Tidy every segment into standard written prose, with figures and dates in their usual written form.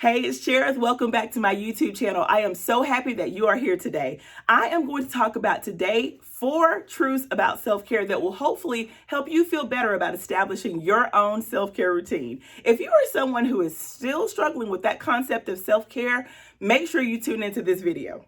Hey, it's Cherith. Welcome back to my YouTube channel. I am so happy that you are here today. I am going to talk about today 4 truths about self-care that will hopefully help you feel better about establishing your own self-care routine. If you are someone who is still struggling with that concept of self-care, make sure you tune into this video.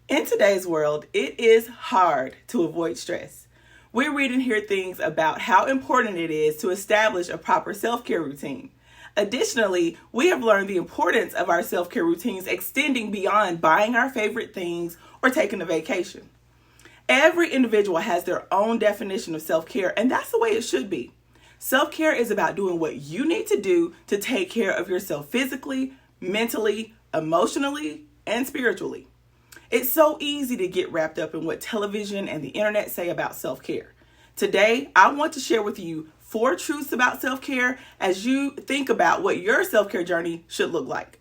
In today's world, it is hard to avoid stress. We read and hear things about how important it is to establish a proper self-care routine. Additionally, we have learned the importance of our self-care routines extending beyond buying our favorite things or taking a vacation. Every individual has their own definition of self-care, and that's the way it should be. Self-care is about doing what you need to do to take care of yourself physically, mentally, emotionally, and spiritually. It's so easy to get wrapped up in what television and the internet say about self-care. Today, I want to share with you 4 truths about self-care as you think about what your self-care journey should look like.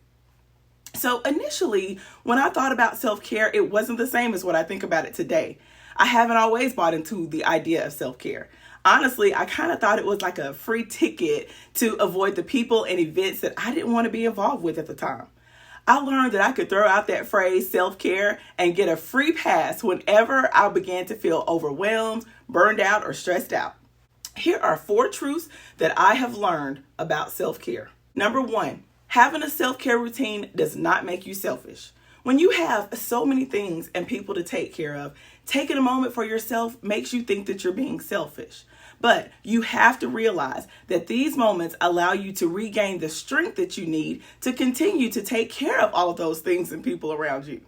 So initially, when I thought about self-care, it wasn't the same as what I think about it today. I haven't always bought into the idea of self-care. Honestly, I kind of thought it was like a free ticket to avoid the people and events that I didn't want to be involved with at the time. I learned that I could throw out that phrase self-care and get a free pass whenever I began to feel overwhelmed, burned out, or stressed out. Here are 4 truths that I have learned about self-care. Number 1, having a self-care routine does not make you selfish. When you have so many things and people to take care of, taking a moment for yourself makes you think that you're being selfish. But you have to realize that these moments allow you to regain the strength that you need to continue to take care of all of those things and people around you.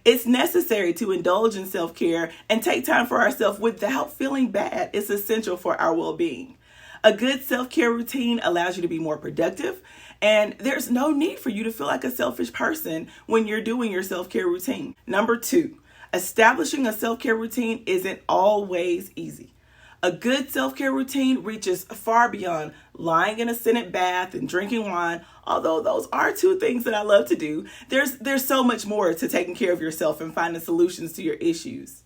It's necessary to indulge in self-care and take time for ourselves without feeling bad. It's essential for our well-being. A good self-care routine allows you to be more productive, and there's no need for you to feel like a selfish person when you're doing your self-care routine. Number 2, establishing a self-care routine isn't always easy. A good self-care routine reaches far beyond lying in a scented bath and drinking wine. Although those are 2 things that I love to do, there's so much more to taking care of yourself and finding solutions to your issues.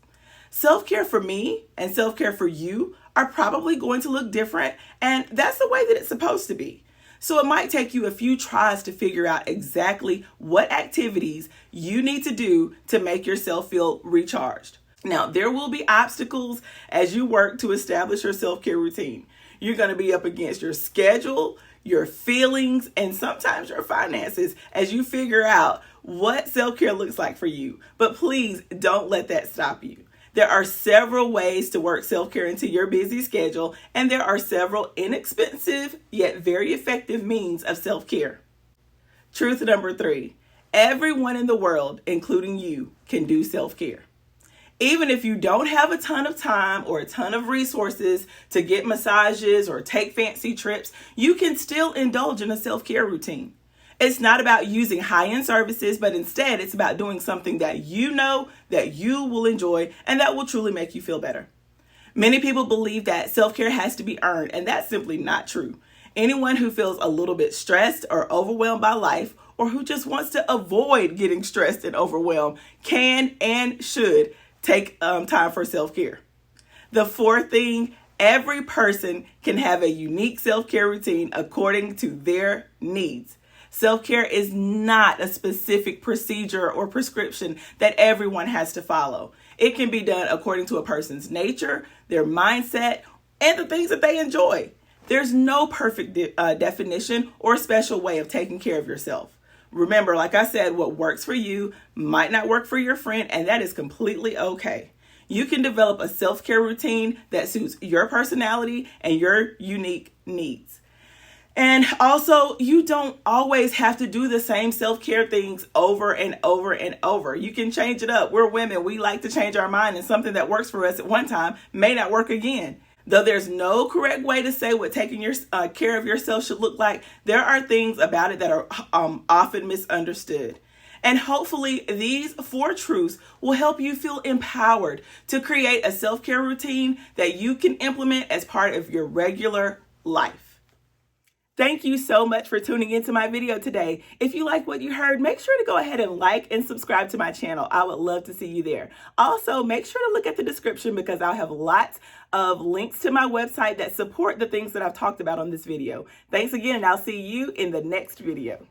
Self-care for me and self-care for you are probably going to look different, and that's the way that it's supposed to be. So it might take you a few tries to figure out exactly what activities you need to do to make yourself feel recharged. Now, there will be obstacles as you work to establish your self-care routine. You're going to be up against your schedule, your feelings, and sometimes your finances as you figure out what self-care looks like for you. But please don't let that stop you. There are several ways to work self-care into your busy schedule, and there are several inexpensive yet very effective means of self-care. Truth number 3, everyone in the world, including you, can do self-care. Even if you don't have a ton of time or a ton of resources to get massages or take fancy trips, you can still indulge in a self-care routine. It's not about using high-end services, but instead it's about doing something that you know that you will enjoy and that will truly make you feel better. Many people believe that self-care has to be earned, and that's simply not true. Anyone who feels a little bit stressed or overwhelmed by life, or who just wants to avoid getting stressed and overwhelmed, can and should take time for self-care. The 4th thing, every person can have a unique self-care routine according to their needs. Self-care is not a specific procedure or prescription that everyone has to follow. It can be done according to a person's nature, their mindset, and the things that they enjoy. There's no perfect definition or special way of taking care of yourself. Remember, like I said, what works for you might not work for your friend, and that is completely okay. You can develop a self-care routine that suits your personality and your unique needs. And also, you don't always have to do the same self-care things over and over and over. You can change it up. We're women. We like to change our mind, and something that works for us at one time may not work again. Though there's no correct way to say what taking care of yourself should look like, there are things about it that are often misunderstood. And hopefully these 4 truths will help you feel empowered to create a self-care routine that you can implement as part of your regular life. Thank you so much for tuning into my video today. If you like what you heard, make sure to go ahead and like and subscribe to my channel. I would love to see you there. Also, make sure to look at the description because I'll have lots of links to my website that support the things that I've talked about on this video. Thanks again, and I'll see you in the next video.